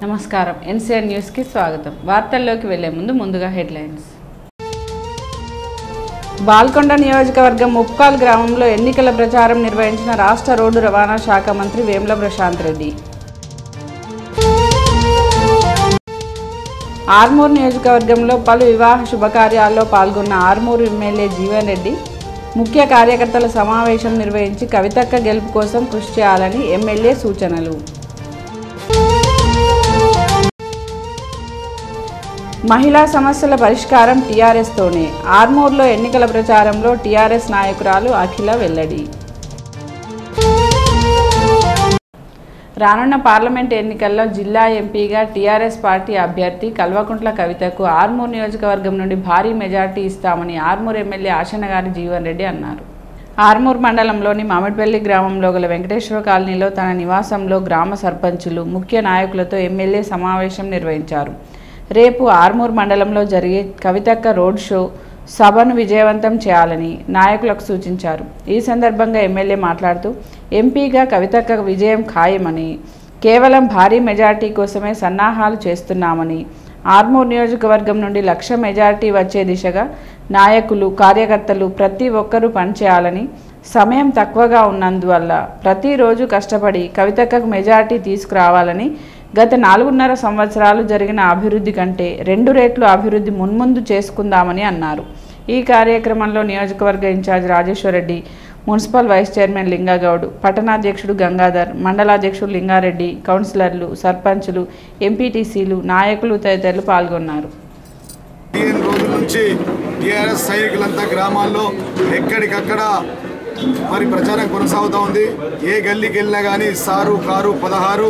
నమస్కారం NCR news కి స్వాగతం. వార్తల్లోకి వెళ్లే ముందుగా హెడ్లైన్స్. బాల్కొండ నియోజకవర్గం ముప్కాల్ గ్రామంలో ఎన్నికల ప్రచారం నిర్వహించిన రాష్ట్ర రోడ్డు రవాణా శాఖ మంత్రి వేముల ప్రశాంత్ రెడ్డి. ఆర్మూర్ నియోజకవర్గంలో పలు వివాహ శుభకార్యాల్లో పాల్గొన్న ఆర్మూర్ ఎమ్మెల్యే జీవన్ రెడ్డి ముఖ్య కార్యకర్తల సమావేశం నిర్వహించి కవితక్క గెలుపు కోసం కృషి చేయాలని ఎమ్మెల్యే సూచనలు. మహిళా సమస్యల పరిష్కారం టీఆర్ఎస్తోనే. ఆర్మూర్లో ఎన్నికల ప్రచారంలో టీఆర్ఎస్ నాయకురాలు అఖిల వెల్లడి. రానున్న పార్లమెంట్ ఎన్నికల్లో జిల్లా ఎంపీగా టీఆర్ఎస్ పార్టీ అభ్యర్థి కల్వకుంట్ల కవితకు ఆర్మూర్ నియోజకవర్గం నుండి భారీ మెజార్టీ ఇస్తామని ఆర్మూర్ ఎమ్మెల్యే ఆశనగారి జీవన్ రెడ్డి అన్నారు. ఆర్మూర్ మండలంలోని మామిడిపల్లి గ్రామంలో గల వెంకటేశ్వర కాలనీలో తన నివాసంలో గ్రామ సర్పంచులు ముఖ్య నాయకులతో ఎమ్మెల్యే సమావేశం నిర్వహించారు. రేపు ఆర్మూర్ మండలంలో జరిగే కవితక్క రోడ్ షో సభను విజయవంతం చేయాలని నాయకులకు సూచించారు. ఈ సందర్భంగా ఎమ్మెల్యే మాట్లాడుతూ ఎంపీగా కవితక్క విజయం ఖాయమని, కేవలం భారీ మెజార్టీ కోసమే సన్నాహాలు చేస్తున్నామని, ఆర్మూర్ నియోజకవర్గం నుండి 1,00,000 మెజార్టీ వచ్చే దిశగా నాయకులు కార్యకర్తలు ప్రతి ఒక్కరూ పనిచేయాలని, సమయం తక్కువగా ఉన్నందువల్ల ప్రతిరోజు కష్టపడి కవితక్కకు మెజార్టీ తీసుకురావాలని, గత 4.5 సంవత్సరాలు జరిగిన అభివృద్ధి కంటే 2 రెట్లు అభివృద్ధి మున్ముందు చేసుకుందామని అన్నారు. ఈ కార్యక్రమంలో నియోజకవర్గ incharge Rajeshwar Reddy, municipal vice chairman Linga Goud, పట్టణాధ్యక్షుడు గంగాధర్, మండలాధ్యక్షుడు లింగారెడ్డి, కౌన్సిలర్లు, సర్పంచులు, ఎంపీటీసీలు, నాయకులు తదితరులు పాల్గొన్నారు. 15 రోజుల నుంచి టీఆర్ఎస్ సైనికులంతా గ్రామాల్లో ఎక్కడికక్కడ మరి ప్రచారం కొనసాగుతూ ఉంది. ఏ గల్లీకి వెళ్ళినా కానీ సారు కారు 16,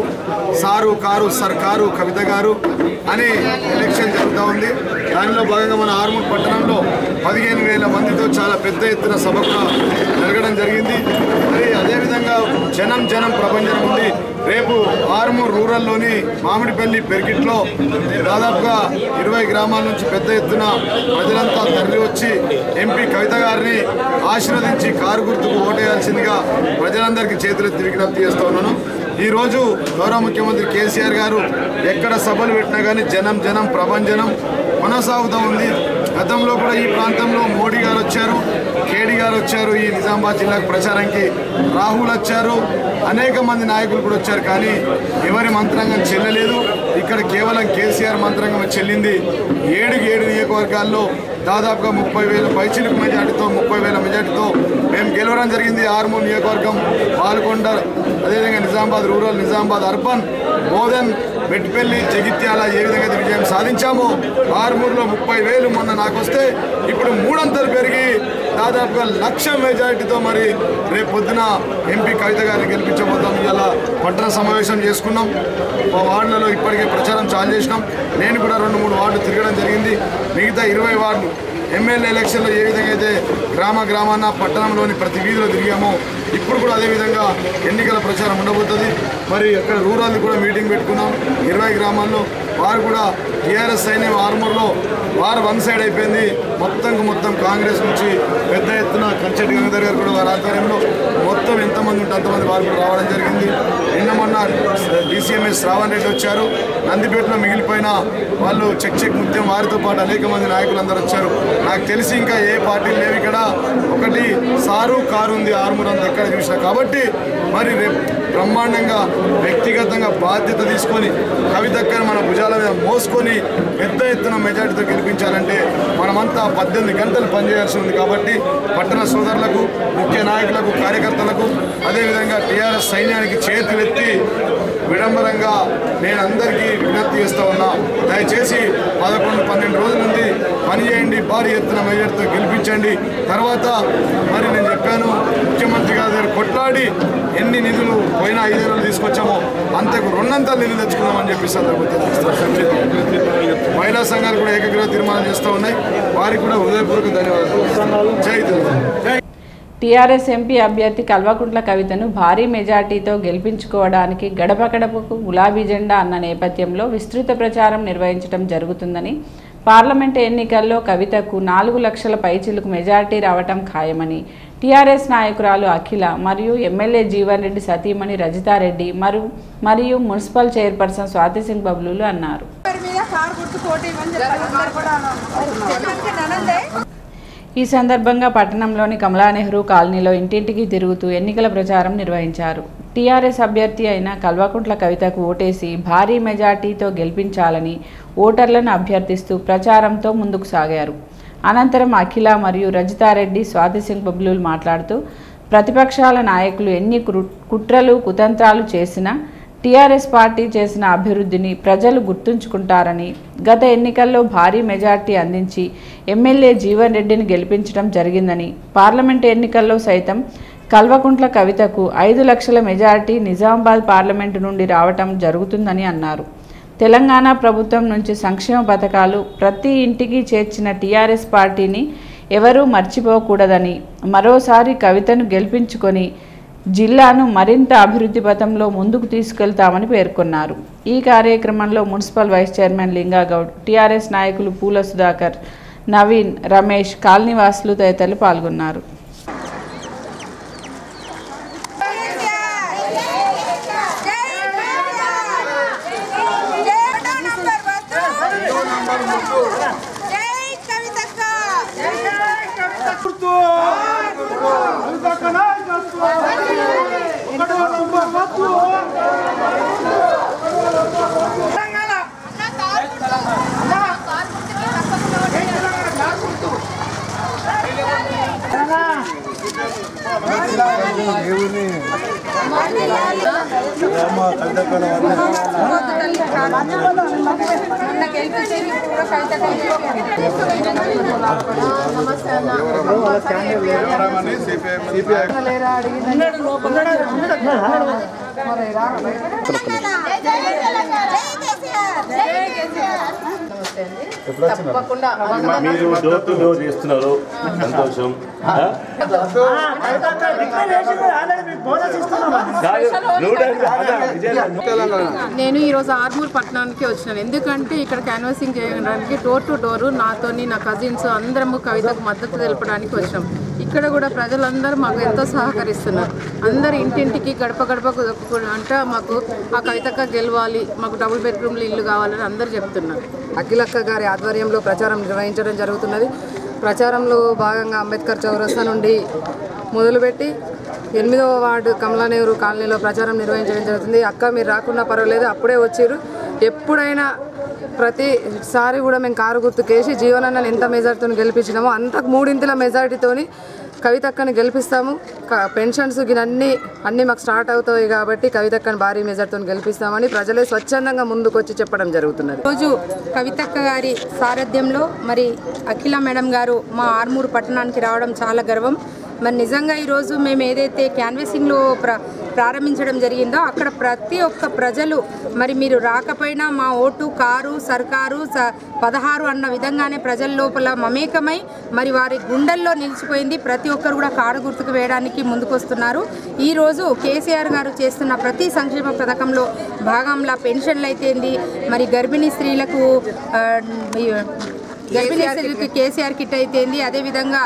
సారు కారు సర్కారు కవిత గారు అని ఎలక్షన్ జరుగుతూ ఉంది. దానిలో భాగంగా మన ఆర్మూర్ పట్టణంలో 15,000 మందితో చాలా పెద్ద ఎత్తున సభ జరగడం జరిగింది. మరి అదేవిధంగా జనం ప్రపంచం ఉంది. రేపు ఆర్మూర్ రూరల్లోని మామిడిపల్లి పెరికిట్లో దాదాపుగా 20 గ్రామాల నుంచి పెద్ద ఎత్తున ప్రజలంతా తరలి వచ్చి ఎంపీ కవిత గారిని ఆశీర్వదించి కారు గుర్తుకు ఓటేయాల్సిందిగా ప్రజలందరికీ చేతులెత్తి విజ్ఞప్తి చేస్తూ ఉన్నాను. ఈరోజు గౌరవ ముఖ్యమంత్రి కేసీఆర్ గారు ఎక్కడ సభలు పెట్టినా కానీ జనం ప్రభంజనం కొనసాగుతూ ఉంది. గతంలో కూడా ఈ ప్రాంతంలో మోడీ గారు వచ్చారు, కేడీ గారు వచ్చారు, ఈ నిజామాబాద్ జిల్లాకు ప్రచారానికి రాహుల్ వచ్చారు, అనేక మంది నాయకులు కూడా వచ్చారు. కానీ ఎవరి మంత్రాంగం చెల్లలేదు. ఇక్కడ కేవలం కేసీఆర్ మంత్రాంగం చెల్లింది. 7 నియోజకవర్గాల్లో దాదాపుగా 30,000 పైచిలకు మెజార్టీతో 30,000 మెజార్టీతో మేము గెలవడం జరిగింది. ఆర్మూర్ నియోజకవర్గం, బాల్కొండ, అదేవిధంగా నిజామాబాద్ రూరల్, నిజామాబాద్ అర్బన్, బోధన్, మెట్పల్లి, జగిత్యాల ఏ విధంగా విజయం సాధించామో ఆర్మూర్లో 30,000 మొన్న నాకు వస్తే ఇప్పుడు 3 అంతలు పెరిగి దాదాపుగా 1,00,000 మెజార్టీతో మరి రేపు పొద్దున ఎంపీ కవిత గారిని గెలిపించబోతాం. ఇలా పట్టణ సమావేశం చేసుకున్నాం. మా వార్డులలో ఇప్పటికే ప్రచారం చాలు చేసినాం. నేను కూడా 2-3 వార్డులు తిరగడం జరిగింది. మిగతా 20 వార్డులు ఎమ్మెల్యే ఎలక్షన్లో ఏ విధంగా అయితే గ్రామాన పట్టణంలోని ప్రతి వీధిలో తిరిగామో ఇప్పుడు కూడా అదేవిధంగా ఎన్నికల ప్రచారం ఉండబోతుంది. మరి అక్కడ రూరల్ కూడా మీటింగ్ పెట్టుకున్నాం. 20 గ్రామాల్లో వారు కూడా టీఆర్ఎస్ సైన్యం ఆర్మూర్లో వారు వన్ సైడ్ అయిపోయింది. మొత్తం కాంగ్రెస్ నుంచి పెద్ద ఎత్తున కంచెటి గంగాధర్ గారు కూడా వారి ఆధ్వర్యంలో మొత్తం ఎంతమంది ఉంటే అంతమంది వారు కూడా రావడం జరిగింది. మొన్న DCMS శ్రావణ్ రెడ్డి వచ్చారు. నందిపేటలో మిగిలిపోయిన వాళ్ళు చెక్ ముత్యం వారితో పాటు అనేక మంది నాయకులు అందరూ వచ్చారు. నాకు తెలిసి ఇంకా ఏ పార్టీలు లేవు ఇక్కడ. ఒకటి సారు కారు ఉంది ఆర్మూర్ అంతా ఎక్కడ చూసినా. కాబట్టి మరి రేపు బ్రహ్మాండంగా వ్యక్తిగతంగా బాధ్యత తీసుకొని కవితక్కను మన భుజాల మీద మోసుకొని పెద్ద ఎత్తున మెజార్టీతో గెలిపించాలంటే మనమంతా 18 గంటలు పనిచేయాల్సి ఉంది. కాబట్టి పట్టణ సోదరులకు, ముఖ్య నాయకులకు, కార్యకర్తలకు, అదేవిధంగా టీఆర్ఎస్ సైన్యానికి చేతులెత్తి విడంబరంగా నేను అందరికీ విజ్ఞప్తి చేస్తూ ఉన్నా. దయచేసి 11-12 రోజుల నుండి పనిచేయండి, భారీ ఎత్తున మెజార్టీతో గెలిపించండి. తర్వాత మరి నేను చెప్పాను ముఖ్యమంత్రి గారి దగ్గర కొట్లాడి ఎన్ని నిధులు పోయినా 5 ఏళ్ళు తీసుకొచ్చామో అంతకు 2 అంతలు నిధులు తెచ్చుకున్నామని చెప్పి మహిళా సంఘాలు కూడా ఏకగ్రీవ తీర్మానం చేస్తూ ఉన్నాయి. వారికి కూడా హృదయపూర్వక ధన్యవాదాలు. జై టీఆర్ఎస్ ఎంపీ అభ్యర్థి కల్వకుంట్ల కవితను భారీ మెజార్టీతో గెలిపించుకోవడానికి గడప గడపకు గులాబీ జెండా అన్న నేపథ్యంలో విస్తృత ప్రచారం నిర్వహించడం జరుగుతుందని పార్లమెంటు ఎన్నికల్లో కవితకు 4 లక్షల పైచిలుకు మెజార్టీ రావటం ఖాయమని టీఆర్ఎస్ నాయకురాలు అఖిల మరియు ఎమ్మెల్యే జీవన్ రెడ్డి సతీమణి రజితారెడ్డి మరియు మున్సిపల్ చైర్పర్సన్ స్వాతి సింగ్ బబ్లూలు అన్నారు. ఈ సందర్భంగా పట్టణంలోని కమలా నెహ్రూ కాలనీలో ఇంటింటికి తిరుగుతూ ఎన్నికల ప్రచారం నిర్వహించారు. టీఆర్ఎస్ అభ్యర్థి అయిన కల్వకుంట్ల కవితకు ఓటేసి భారీ మెజార్టీతో గెలిపించాలని ఓటర్లను అభ్యర్థిస్తూ ప్రచారంతో ముందుకు సాగారు. అనంతరం అఖిల మరియు రజితారెడ్డి స్వాతి సింగ్ బబ్లూలు మాట్లాడుతూ ప్రతిపక్షాల నాయకులు ఎన్ని కుట్రలు కుతంత్రాలు చేసినా టీఆర్ఎస్ పార్టీ చేసిన అభివృద్ధిని ప్రజలు గుర్తుంచుకుంటారని, గత ఎన్నికల్లో భారీ మెజార్టీ అందించి ఎమ్మెల్యే జీవన్ రెడ్డిని గెలిపించడం జరిగిందని, పార్లమెంటు ఎన్నికల్లో సైతం కల్వకుంట్ల కవితకు 5 లక్షల మెజార్టీ నిజామాబాద్ పార్లమెంటు నుండి రావటం జరుగుతుందని అన్నారు. తెలంగాణ ప్రభుత్వం నుంచి సంక్షేమ పథకాలు ప్రతి ఇంటికి చేర్చిన టీఆర్ఎస్ పార్టీని ఎవరూ మర్చిపోకూడదని, మరోసారి కవితను గెలిపించుకొని జిల్లాను మరింత అభివృద్ధి పథంలో ముందుకు తీసుకెళ్తామని పేర్కొన్నారు. ఈ కార్యక్రమంలో municipal vice chairman Lingagoud, TRS నాయకులు పూల సుధాకర్, నవీన్, రమేష్, కాలనీవాసులు తదితరులు పాల్గొన్నారు. తప్పకుండా మీరు డోర్ టు డోర్ చేస్తున్నారు, సంతోషం. నేను ఈరోజు ఆర్మూర్ పట్టణానికి వచ్చినాను. ఎందుకంటే ఇక్కడ క్యాన్వాసింగ్ చేయడానికి డోర్ టు డోరు నాతోని నా కజిన్స్ అందరము కవితకు మద్దతు తెలపడానికి వచ్చినాం. ఇక్కడ కూడా ప్రజలందరూ మాకు ఎంతో సహకరిస్తున్నారు. అందరు ఇంటింటికి గడప గడపకు అంటే మాకు ఆ కవితక్క గెలవాలి, మాకు డబుల్ బెడ్రూమ్లు ఇల్లు కావాలని అందరూ చెప్తున్నారు. అఖిలక్క గారి ఆధ్వర్యంలో ప్రచారం నిర్వహించడం జరుగుతున్నది. ప్రచారంలో భాగంగా అంబేద్కర్ చౌరస్తా నుండి మొదలుపెట్టి 8వ వార్డు కమలా నెహ్రూ కాలనీలో ప్రచారం నిర్వహించడం జరుగుతుంది. అక్క మీరు రాకున్నా పర్వాలేదు, అప్పుడే వచ్చారు. ఎప్పుడైనా ప్రతిసారి కూడా మేము కారు గుర్తుకేసి జీవనన్నని ఎంత మెజార్టీతో గెలిపించినామో అంతకు 3 మెజార్టీతోని కవితక్కని గెలిపిస్తాము. పెన్షన్స్ అన్నీ మాకు స్టార్ట్ అవుతాయి కాబట్టి కవితక్కని భారీ మెజార్టీతో గెలిపిస్తామని ప్రజలే స్వచ్ఛందంగా ముందుకొచ్చి చెప్పడం జరుగుతున్నది. రోజు కవితక్క గారి సారథ్యంలో మరి అఖిల మేడం గారు మా ఆర్మూరు పట్టణానికి రావడం చాలా గర్వం. మరి నిజంగా ఈరోజు మేము ఏదైతే క్యాన్వాసింగ్లో ప్రారంభించడం జరిగిందో అక్కడ ప్రతి ఒక్క ప్రజలు మరి మీరు రాకపోయినా మా ఓటు కారు సర్కారు 16 అన్న విధంగానే ప్రజల లోపల మమేకమై మరి వారి గుండెల్లో నిలిచిపోయింది. ప్రతి ఒక్కరు కూడా కారు గుర్తుకు వేయడానికి ముందుకొస్తున్నారు. ఈరోజు కేసీఆర్ గారు చేస్తున్న ప్రతి సంక్షేమ పథకంలో భాగంలో పెన్షన్లు అయితేంది, మరి గర్భిణీ స్త్రీలకు కేసీఆర్ కిట్ అయితేంది, అదేవిధంగా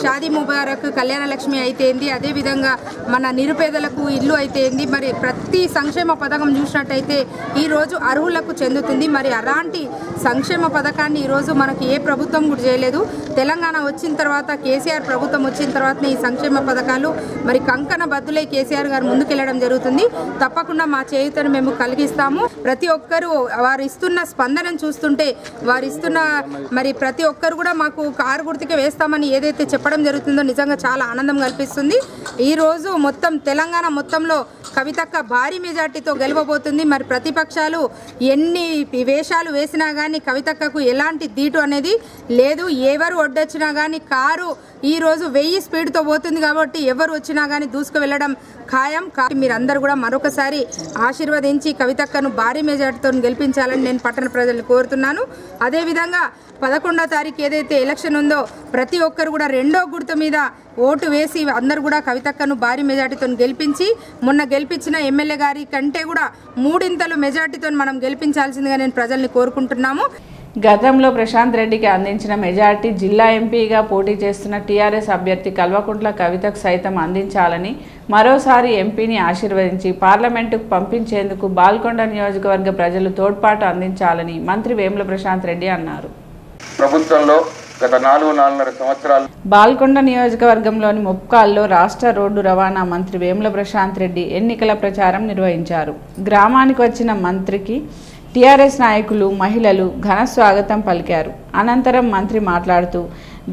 షాదీ ముబారక్ కళ్యాణ లక్ష్మి అయితేంది, అదేవిధంగా మన నిరుపేదలకు ఇల్లు అయితేంది, మరి ప్రతి సంక్షేమ పథకం చూసినట్టయితే ఈరోజు అర్హులకు చెందుతుంది. మరి అలాంటి సంక్షేమ పథకాన్ని ఈరోజు మనకి ఏ ప్రభుత్వం కూడా చేయలేదు. తెలంగాణ వచ్చిన తర్వాత కేసీఆర్ ప్రభుత్వం వచ్చిన తర్వాతనే ఈ సంక్షేమ పథకాలు మరి కంకణ బద్దులై కేసీఆర్ గారు ముందుకెళ్లడం జరుగుతుంది. తప్పకుండా మా చేయుతను మేము కలిగిస్తాము. ప్రతి ఒక్కరూ వారు ఇస్తున్న స్పందనను చూస్తుంటే వారు ఇస్తున్న మరి ప్రతి ఒక్కరు కూడా మాకు కారు గుర్తుకే వేస్తామని ఏదైతే చెప్పడం జరుగుతుందో నిజంగా చాలా ఆనందం కల్పిస్తుంది. ఈరోజు మొత్తం తెలంగాణ మొత్తంలో కవితక్క భారీ మెజార్టీతో గెలవబోతుంది. మరి ప్రతిపక్షాలు ఎన్ని వేషాలు వేసినా కానీ కవితక్కకు ఎలాంటి దీటు అనేది లేదు. ఎవరు ఒడ్డొచ్చినా కానీ కారు ఈరోజు 1000 స్పీడ్తో పోతుంది కాబట్టి ఎవరు వచ్చినా కానీ దూసుకు వెళ్ళడం ఖాయం. కాబట్టి మీరందరూ కూడా మరొకసారి ఆశీర్వదించి కవితక్కను భారీ మెజార్టీతో గెలిపించాలని నేను పట్టణ ప్రజలను కోరుతున్నాను. అదేవిధంగా 11వ తారీఖు ఏదైతే ఎలక్షన్ ఉందో ప్రతి ఒక్కరు కూడా 2వ గుర్తు మీద ఓటు వేసి అందరూ కూడా కవితక్కను భారీ మెజార్టీతో గెలిపించి మొన్న గెలిపించిన ఎమ్మెల్యే గారి కంటే కూడా 3 మెజార్టీతో మనం గెలిపించాల్సిందిగా నేను ప్రజల్ని కోరుకుంటున్నాము. గతంలో ప్రశాంత్ రెడ్డికి అందించిన మెజార్టీ జిల్లా ఎంపీగా పోటీ చేస్తున్న టీఆర్ఎస్ అభ్యర్థి కల్వకుంట్ల కవితకు సైతం అందించాలని మరోసారి ఎంపీని ఆశీర్వదించి పార్లమెంటుకు పంపించేందుకు బాల్కొండ నియోజకవర్గ ప్రజలు తోడ్పాటు అందించాలని మంత్రి వేముల ప్రశాంత్ రెడ్డి అన్నారు. ప్రభుత్వంలో గత 4.5 సంవత్సరాలు బాల్కొండ నియోజకవర్గంలోని ముప్కాల్లో రాష్ట్ర రోడ్డు రవాణా మంత్రి వేముల ప్రశాంత్ రెడ్డి ఎన్నికల ప్రచారం నిర్వహించారు. గ్రామానికి వచ్చిన మంత్రికి టీఆర్ఎస్ నాయకులు, మహిళలు ఘన స్వాగతం పలికారు. అనంతరం మంత్రి మాట్లాడుతూ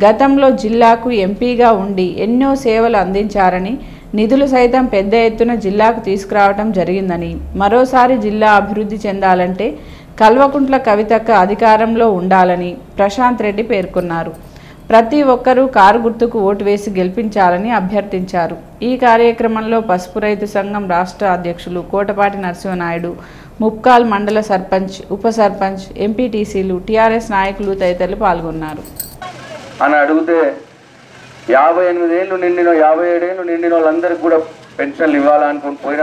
గతంలో జిల్లాకు ఎంపీగా ఉండి ఎన్నో సేవలు అందించారని, నిధులు సైతం పెద్ద ఎత్తున జిల్లాకు తీసుకురావడం జరిగిందని, మరోసారి జిల్లా అభివృద్ధి చెందాలంటే కల్వకుంట్ల కవితక్క అధికారంలో ఉండాలని ప్రశాంత్ రెడ్డి పేర్కొన్నారు. ప్రతి ఒక్కరూ కారు గుర్తుకు ఓటు వేసి గెలిపించాలని అభ్యర్థించారు. ఈ కార్యక్రమంలో పసుపు రైతు సంఘం రాష్ట్ర అధ్యక్షులు కోటపాటి నరసింహనాయుడు, ముప్కాల్ మండల సర్పంచ్, ఉప సర్పంచ్, ఎంపీటీసీలు, టీఆర్ఎస్ నాయకులు తదితరులు పాల్గొన్నారు. అని అడిగితే 58 ఏళ్ళు నిండిన 57 ఏళ్ళు నిండిన వాళ్ళందరికీ కూడా పెన్షన్లు ఇవ్వాలనుకుని పోయిన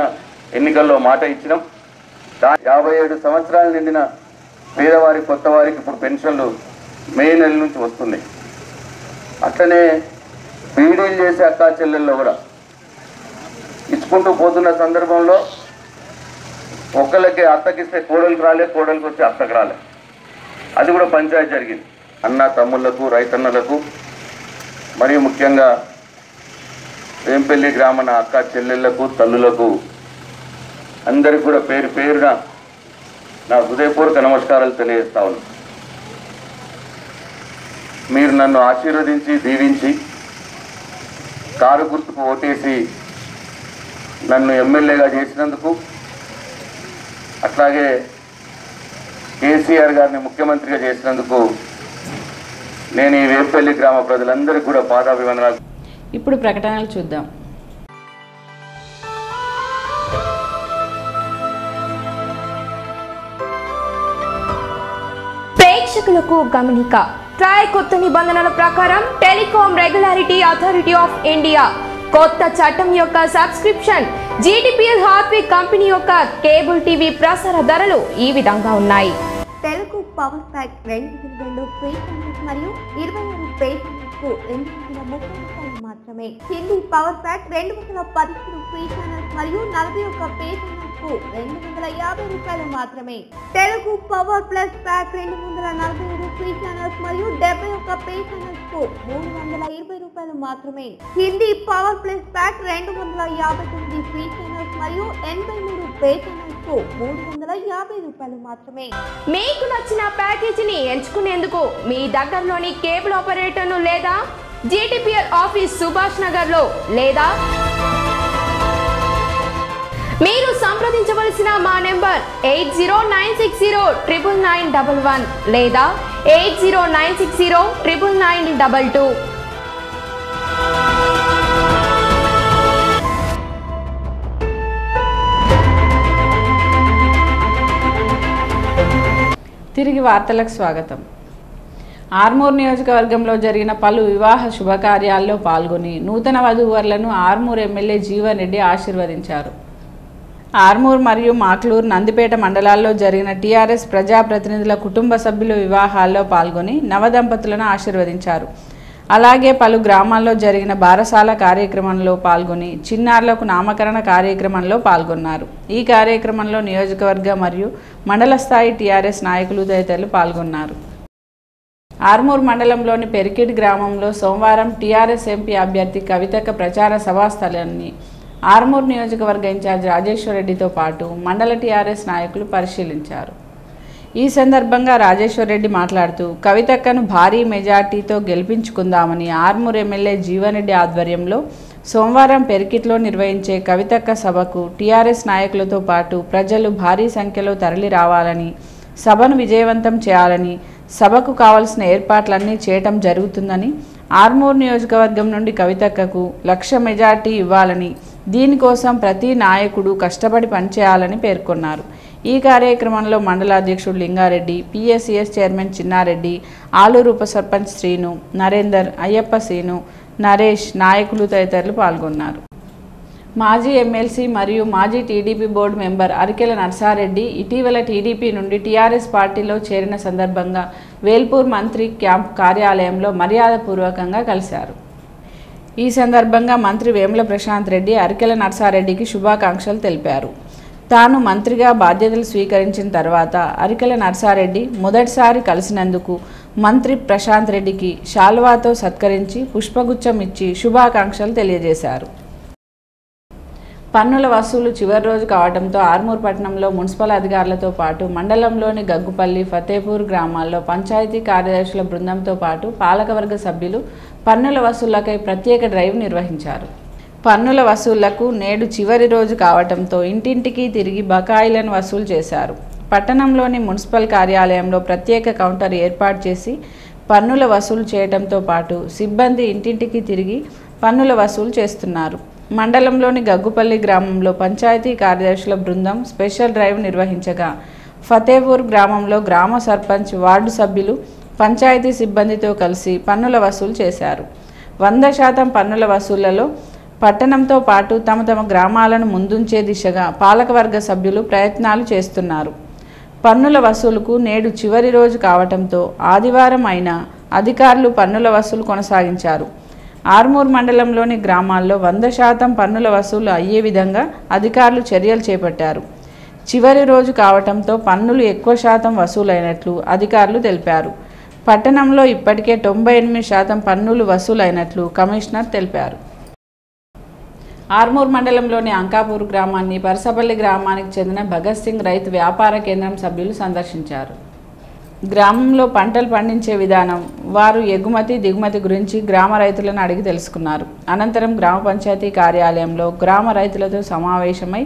ఎన్నికల్లో మాట ఇచ్చినాం. 57 సంవత్సరాలు నిండిన పేదవారికి, కొత్త వారికి ఇప్పుడు పెన్షన్లు మే నెల నుంచి వస్తున్నాయి. అట్లనే బీడీలు చేసే అక్కా చెల్లెల్లో కూడా ఇచ్చుకుంటూ పోతున్న సందర్భంలో ఒక్కళ్ళకి అత్తకిస్తే కోడలికి రాలే, కోడలికి వస్తే అత్తకి రాలే. అది కూడా పంచాయతీ జరిగింది. అన్న తమ్ముళ్లకు, రైతన్నలకు, మరియు ముఖ్యంగా వేంపల్లి గ్రామన అక్క చెల్లెళ్లకు, తల్లులకు అందరికి కూడా పేరు పేరున నా హృదయపూర్వక నమస్కారాలు తెలియజేస్తా ఉన్నాను. మీరు నన్ను ఆశీర్వదించి, దీవించి, కారు గుర్తుకు ఓటేసి నన్ను ఎమ్మెల్యేగా చేసినందుకు, అట్లాగే కేసీఆర్ గారిని ముఖ్యమంత్రిగా చేసినందుకు నేను ఈ వేంపల్లి గ్రామ ప్రజలందరికీ కూడా పాదాభివందనాలు. ఇప్పుడు ప్రకటనలు చూద్దాం. ప్రేక్షకులకు గమనిక. ట్రాయ్ కొత్త నిబంధనల ప్రకారం telecom regulatory authority of India కొత్త చట్టం యొక్క సబ్స్క్రిప్షన్ జీటీపీఎల్ హార్ట్వేర్ కంపెనీ యొక్క కేబుల్ టీవీ ప్రసార ధరలు ఈ విధంగా ఉన్నాయి. తెలుగు పవర్ ప్యాక్ 202 పేషెంట్స్ మరియు 26 పేషెంట్స్కు 830 రూపాయలు మాత్రమే. Hindi power pack 217 free channels మరియు 41 పేషెంట్స్కు 250 రూపాయలు మాత్రమే. Telugu power plus pack 247 free channels మరియు 71 పేషెంట్స్కు 320 రూపాయలు మాత్రమే. Hindi power plus pack 259 free channels మరియు 83 పేషెంట్స్ 350 రూపాయలు మాత్రమే. మీకు నచ్చిన ప్యాకేజీని ఎంచుకునేందుకు మీ దగ్గరలోని కేబుల్ ఆపరేటర్ను లేదా జీటీపీఎల్ ఆఫీస్ సుభాష్ నగర్ లో లేదా మీరు సంప్రదించవలసిన మా నెంబర్ 8096099911 లేదా 8096099922. తిరిగి వార్తలకు స్వాగతం. ఆర్మూర్ నియోజకవర్గంలో జరిగిన పలు వివాహ శుభకార్యాల్లో పాల్గొని నూతన వధూవరులను ఆర్మూర్ ఎమ్మెల్యే జీవన్ రెడ్డి ఆశీర్వదించారు. ఆర్మూర్ మరియు మాక్లూర్, నందిపేట మండలాల్లో జరిగిన టీఆర్ఎస్ ప్రజాప్రతినిధుల కుటుంబ సభ్యుల వివాహాల్లో పాల్గొని నవదంపతులను ఆశీర్వదించారు. అలాగే పలు గ్రామాల్లో జరిగిన బారసాల కార్యక్రమంలో పాల్గొని చిన్నారులకు నామకరణ కార్యక్రమంలో పాల్గొన్నారు. ఈ కార్యక్రమంలో నియోజకవర్గ మరియు మండల స్థాయి టీఆర్ఎస్ నాయకులు తదితరులు పాల్గొన్నారు. ఆర్మూర్ మండలంలోని పెరికిడ్ గ్రామంలో సోమవారం టీఆర్ఎస్ ఎంపీ అభ్యర్థి కవితక్క ప్రచార సభాస్థలాన్ని ఆర్మూర్ నియోజకవర్గ ఇన్ఛార్జ్ రాజేశ్వర్ రెడ్డితో పాటు మండల టీఆర్ఎస్ నాయకులు పరిశీలించారు. ఈ సందర్భంగా రాజేశ్వర్ రెడ్డి మాట్లాడుతూ కవితక్కను భారీ మెజార్టీతో గెలిపించుకుందామని ఆర్మూర్ ఎమ్మెల్యే జీవన్ రెడ్డి ఆధ్వర్యంలో సోమవారం పెరికిట్లో నిర్వహించే కవితక్క సభకు టీఆర్ఎస్ నాయకులతో పాటు ప్రజలు భారీ సంఖ్యలో తరలి రావాలని, సభను విజయవంతం చేయాలని, సభకు కావలసిన ఏర్పాట్లన్నీ చేయటం జరుగుతుందని, ఆర్మూర్ నియోజకవర్గం నుండి కవితక్కకు 1,00,000 మెజార్టీ ఇవ్వాలని, దీనికోసం ప్రతి నాయకుడు కష్టపడి పనిచేయాలని పేర్కొన్నారు. ఈ కార్యక్రమంలో మండల అధ్యక్షుడు లింగారెడ్డి, పిఎస్సిఎస్ చైర్మన్ చిన్నారెడ్డి, ఆలూరు ఉప సర్పంచ్ శ్రీను, నరేందర్, అయ్యప్ప శ్రీను, నరేష్, నాయకులు తదితరులు పాల్గొన్నారు. మాజీ ఎమ్మెల్సీ మరియు మాజీ టీడీపీ బోర్డు మెంబర్ అరికెల నర్సారెడ్డి ఇటీవల టీడీపీ నుండి టీఆర్ఎస్ పార్టీలో చేరిన సందర్భంగా వేల్పూర్ మంత్రి క్యాంప్ కార్యాలయంలో మర్యాదపూర్వకంగా కలిశారు. ఈ సందర్భంగా మంత్రి వేముల ప్రశాంత్ రెడ్డి అరికెల నర్సారెడ్డికి శుభాకాంక్షలు తెలిపారు. తాను మంత్రిగా బాధ్యతలు స్వీకరించిన తర్వాత అరికెల నర్సారెడ్డి మొదటిసారి కలిసినందుకు మంత్రి ప్రశాంత్ రెడ్డికి శాల్వాతో సత్కరించి పుష్పగుచ్చం ఇచ్చి శుభాకాంక్షలు తెలియజేశారు. పన్నుల వసూలు చివరి రోజు కావడంతో ఆర్మూర్ పట్టణంలో మున్సిపల్ అధికారులతో పాటు మండలంలోని గగ్గుపల్లి, ఫతేపూర్ గ్రామాల్లో పంచాయతీ కార్యదర్శుల బృందంతో పాటు పాలకవర్గ సభ్యులు పన్నుల వసూళ్లకై ప్రత్యేక డ్రైవ్ నిర్వహించారు. పన్నుల వసూళ్లకు నేడు చివరి రోజు కావడంతో ఇంటింటికి తిరిగి బకాయిలను వసూలు చేశారు. పట్టణంలోని మున్సిపల్ కార్యాలయంలో ప్రత్యేక కౌంటర్ ఏర్పాటు చేసి పన్నుల వసూలు చేయడంతో పాటు సిబ్బంది ఇంటింటికి తిరిగి పన్నుల వసూలు చేస్తున్నారు. మండలంలోని గగ్గుపల్లి గ్రామంలో పంచాయతీ కార్యదర్శుల బృందం స్పెషల్ డ్రైవ్ నిర్వహించగా ఫతేపూర్ గ్రామంలో గ్రామ సర్పంచ్, వార్డు సభ్యులు పంచాయతీ సిబ్బందితో కలిసి పన్నుల వసూలు చేశారు. 100% పన్నుల వసూళ్లలో పట్టణంతో పాటు తమ తమ గ్రామాలను ముందుంచే దిశగా పాలకవర్గ సభ్యులు ప్రయత్నాలు చేస్తున్నారు. పన్నుల వసూలుకు నేడు చివరి రోజు కావడంతో ఆదివారం అయినా అధికారులు పన్నుల వసూలు కొనసాగించారు. ఆర్మూర్ మండలంలోని గ్రామాల్లో 100% పన్నుల వసూలు అయ్యే విధంగా అధికారులు చర్యలు చేపట్టారు. చివరి రోజు కావడంతో పన్నులు ఎక్కువ శాతం వసూలైనట్లు అధికారులు తెలిపారు. పట్టణంలో ఇప్పటికే 98% పన్నులు వసూలైనట్లు కమిషనర్ తెలిపారు. ఆర్మూర్ మండలంలోని అంకాపూర్ గ్రామాన్ని, పరసపల్లి గ్రామానికి చెందిన భగత్ సింగ్ రైతు వ్యాపార కేంద్రం సభ్యులు సందర్శించారు. గ్రామంలో పంటలు పండించే విధానం, వారు ఎగుమతి దిగుమతి గురించి గ్రామ రైతులను అడిగి తెలుసుకున్నారు. అనంతరం గ్రామ పంచాయతీ కార్యాలయంలో గ్రామ రైతులతో సమావేశమై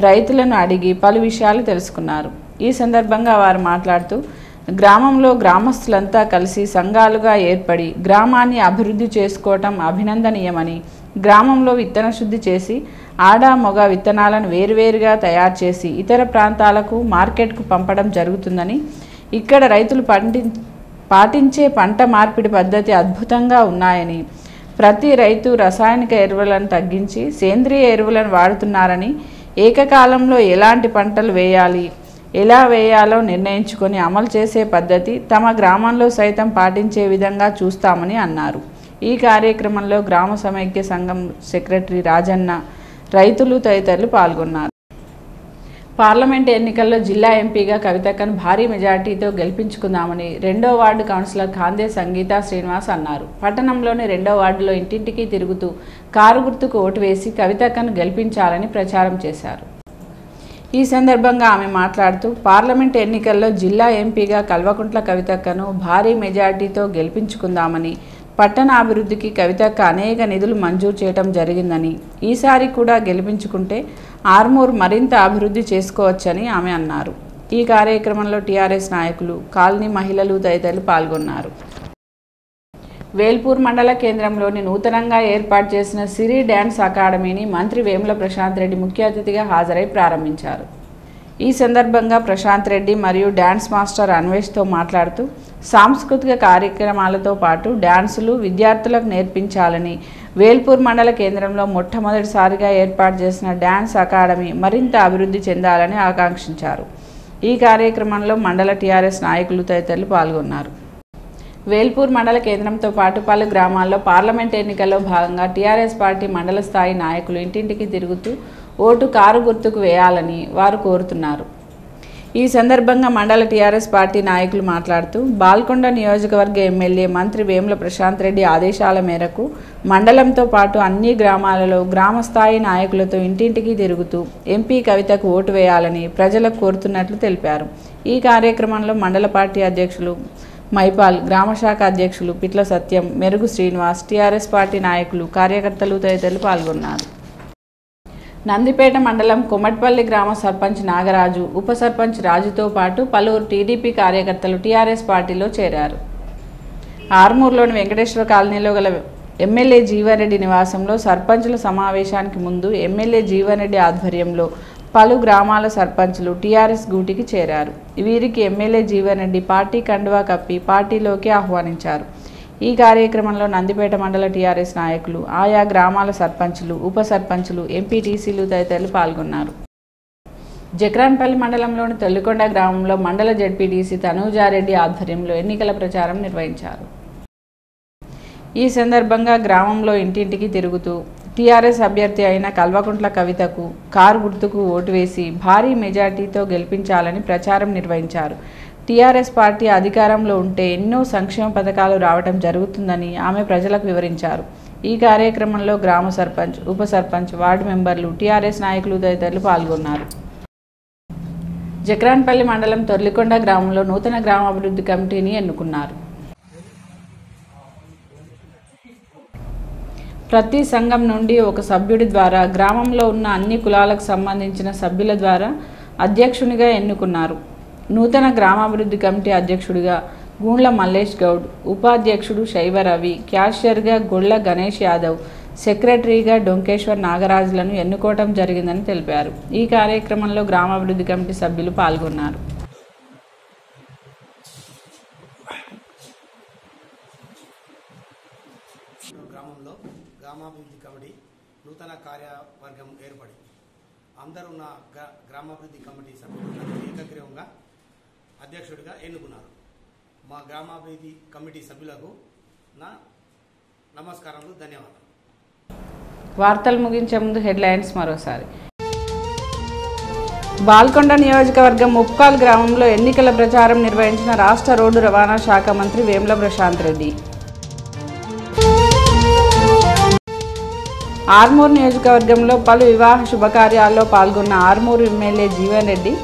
రైతులను అడిగి పలు విషయాలు తెలుసుకున్నారు. ఈ సందర్భంగా వారు మాట్లాడుతూ గ్రామంలో గ్రామస్తులంతా కలిసి సంఘాలుగా ఏర్పడి గ్రామాన్ని అభివృద్ధి చేసుకోవటం అభినందనీయమని, గ్రామంలో విత్తన శుద్ధి చేసి ఆడ మొగ విత్తనాలను వేరువేరుగా తయారు చేసి ఇతర ప్రాంతాలకు మార్కెట్కు పంపడం జరుగుతుందని, ఇక్కడ రైతులు పాటించే పంట మార్పిడి పద్ధతి అద్భుతంగా ఉన్నాయని, ప్రతి రైతు రసాయనిక ఎరువులను తగ్గించి సేంద్రియ ఎరువులను వాడుతున్నారని, ఏకకాలంలో ఎలాంటి పంటలు వేయాలి, ఎలా వేయాలో నిర్ణయించుకొని అమలు చేసే పద్ధతి తమ గ్రామంలో సైతం పాటించే విధంగా చూస్తామని అన్నారు. ఈ కార్యక్రమంలో గ్రామ సమైక్య సంఘం సెక్రటరీ రాజన్న, రైతులు తదితరులు పాల్గొన్నారు. పార్లమెంట్ ఎన్నికల్లో జిల్లా ఎంపీగా కవితక్కను భారీ మెజార్టీతో గెలిపించుకుందామని 2వ వార్డు కౌన్సిలర్ ఖాందే సంగీత శ్రీనివాస్ అన్నారు. పట్టణంలోని 2వ వార్డులో ఇంటింటికి తిరుగుతూ కారు గుర్తుకు ఓటు వేసి కవితక్కను గెలిపించాలని ప్రచారం చేశారు. ఈ సందర్భంగా ఆమె మాట్లాడుతూ పార్లమెంట్ ఎన్నికల్లో జిల్లా ఎంపీగా కల్వకుంట్ల కవితక్కను భారీ మెజార్టీతో గెలిపించుకుందామని, పట్టణ అభివృద్ధికి కవితక్క అనేక నిధులు మంజూరు చేయడం జరిగిందని, ఈసారి కూడా గెలిపించుకుంటే ఆర్మూర్ మరింత అభివృద్ధి చేసుకోవచ్చని ఆమె అన్నారు. ఈ కార్యక్రమంలో టీఆర్ఎస్ నాయకులు, కాలనీ మహిళలు తదితరులు పాల్గొన్నారు. వేల్పూర్ మండల కేంద్రంలోని నూతనంగా ఏర్పాటు చేసిన సిరి డ్యాన్స్ అకాడమీని మంత్రి వేముల ప్రశాంత్ రెడ్డి ముఖ్య అతిథిగా హాజరై ప్రారంభించారు. ఈ సందర్భంగా ప్రశాంత్ రెడ్డి మరియు డ్యాన్స్ మాస్టర్ అన్వేష్తో మాట్లాడుతూ సాంస్కృతిక కార్యక్రమాలతో పాటు డ్యాన్సులు విద్యార్థులకు నేర్పించాలని, వేల్పూర్ మండల కేంద్రంలో మొట్టమొదటిసారిగా ఏర్పాటు చేసిన డ్యాన్స్ అకాడమీ మరింత అభివృద్ధి చెందాలని ఆకాంక్షించారు. ఈ కార్యక్రమంలో మండల టీఆర్ఎస్ నాయకులు తదితరులు పాల్గొన్నారు. వేల్పూర్ మండల కేంద్రంతో పాటు పలు గ్రామాల్లో పార్లమెంట్ ఎన్నికల్లో భాగంగా టీఆర్ఎస్ పార్టీ మండల స్థాయి నాయకులు ఇంటింటికి తిరుగుతూ ఓటు కారు గుర్తుకు వేయాలని వారు కోరుతున్నారు. ఈ సందర్భంగా మండల టీఆర్ఎస్ పార్టీ నాయకులు మాట్లాడుతూ బాల్కొండ నియోజకవర్గ ఎమ్మెల్యే మంత్రి వేముల ప్రశాంత్ రెడ్డి ఆదేశాల మేరకు మండలంతో పాటు అన్ని గ్రామాలలో గ్రామస్థాయి నాయకులతో ఇంటింటికి తిరుగుతూ ఎంపీ కవితకు ఓటు వేయాలని ప్రజలకు కోరుతున్నట్లు తెలిపారు. ఈ కార్యక్రమంలో మండల పార్టీ అధ్యక్షులు మైపాల్, గ్రామశాఖ అధ్యక్షులు పిట్ల సత్యం, మెరుగు శ్రీనివాస్, టీఆర్ఎస్ పార్టీ నాయకులు, కార్యకర్తలు తదితరులు పాల్గొన్నారు. నందిపేట మండలం కొమట్పల్లి గ్రామ సర్పంచ్ నాగరాజు, ఉప సర్పంచ్ రాజుతో పాటు పలువురు టీడీపీ కార్యకర్తలు టీఆర్ఎస్ పార్టీలో చేరారు. ఆర్మూర్లోని వెంకటేశ్వర కాలనీలో గల ఎమ్మెల్యే జీవన్ రెడ్డి నివాసంలో సర్పంచుల సమావేశానికి ముందు ఎమ్మెల్యే జీవన్ రెడ్డి ఆధ్వర్యంలో పలు గ్రామాల సర్పంచులు టీఆర్ఎస్ గూటికి చేరారు. వీరికి ఎమ్మెల్యే జీవన్ రెడ్డి పార్టీ కండువా కప్పి పార్టీలోకి ఆహ్వానించారు. ఈ కార్యక్రమంలో నందిపేట మండల టీఆర్ఎస్ నాయకులు, ఆయా గ్రామాల సర్పంచులు, ఉప సర్పంచులు, ఎంపీటీసీలు తదితరులు పాల్గొన్నారు. జక్రాన్పల్లి మండలంలోని తొల్లికొండ గ్రామంలో మండల జడ్పీటీసీ తనూజారెడ్డి ఆధ్వర్యంలో ఎన్నికల ప్రచారం నిర్వహించారు. ఈ సందర్భంగా గ్రామంలో ఇంటింటికి తిరుగుతూ టీఆర్ఎస్ అభ్యర్థి అయిన కల్వకుంట్ల కవితకు కారు గుర్తుకు ఓటు వేసి భారీ మెజార్టీతో గెలిపించాలని ప్రచారం నిర్వహించారు. టీఆర్ఎస్ పార్టీ అధికారంలో ఉంటే ఎన్నో సంక్షేమ పథకాలు రావడం జరుగుతుందని ఆమె ప్రజలకు వివరించారు. ఈ కార్యక్రమంలో గ్రామ సర్పంచ్, ఉప సర్పంచ్, వార్డు మెంబర్లు, టీఆర్ఎస్ నాయకులు తదితరులు పాల్గొన్నారు. జక్రాన్పల్లి మండలం తొర్లికొండ గ్రామంలో నూతన గ్రామాభివృద్ధి కమిటీని ఎన్నుకున్నారు. ప్రతి సంఘం నుండి ఒక సభ్యుడి ద్వారా గ్రామంలో ఉన్న అన్ని కులాలకు సంబంధించిన సభ్యుల ద్వారా అధ్యక్షునిగా ఎన్నుకున్నారు. నూతన గ్రామాభివృద్ధి కమిటీ అధ్యక్షుడిగా గూండ్ల మల్లేష్ గౌడ్, ఉపాధ్యక్షుడు శైవ రవి, క్యాషియర్గా గొళ్ళ గణేష్ యాదవ్, సెక్రటరీగా డొంకేశ్వర్ నాగరాజులను ఎన్నుకోవడం జరిగిందని తెలిపారు. ఈ కార్యక్రమంలో గ్రామాభివృద్ధి కమిటీ సభ్యులు పాల్గొన్నారు. గ్రామంలో గ్రామాభివృద్ధి కమిటీ నూతన కార్యవర్గం ఏర్పడి అందరూ ఉన్న గ్రామాభివృద్ధి కమిటీ సభ్యులు ఏకగ్రీవంగా అధ్యక్షుడిగా ఎన్నుకున్నారు. మా గ్రామాభివృద్ధి కమిటీ సభ్యులకు నా నమస్కారాలు, ధన్యవాదాలు. వార్తలు ముగించే ముందు హెడ్లైన్స్ మరోసారి. బాల్కొండ నియోజకవర్గం ముప్కాల్ గ్రామంలో ఎన్నికల ప్రచారం నిర్వహించిన రాష్ట్ర రోడ్డు రవాణా శాఖ మంత్రి వేముల ప్రశాంత్ రెడ్డి. ఆర్మూర్ నియోజకవర్గంలో పలు వివాహ శుభకార్యాల్లో పాల్గొన్న ఆర్మూర్ ఎమ్మెల్యే జీవన్ రెడ్డి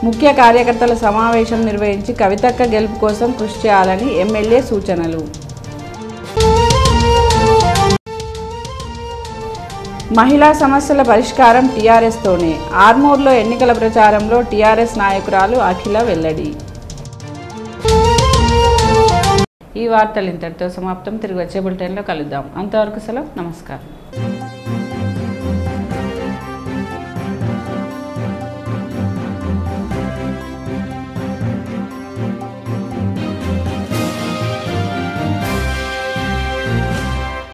ముఖ్య కార్యకర్తల సమావేశం నిర్వహించి కవితక్క గెలుపు కోసం కృషి చేయాలని ఎమ్మెల్యే సూచనలు. మహిళా సమస్యల పరిష్కారం టీఆర్ఎస్తోనే, ఆర్మూర్లో ఎన్నికల ప్రచారంలో టీఆర్ఎస్ నాయకురాలు అఖిల వెల్లడి. ఈ వార్తలు ఇంతటితో సమాప్తం. తిరిగి వచ్చే బులెటిన్లో కలుద్దాం. అంతవరకు సెలవు. నమస్కారం.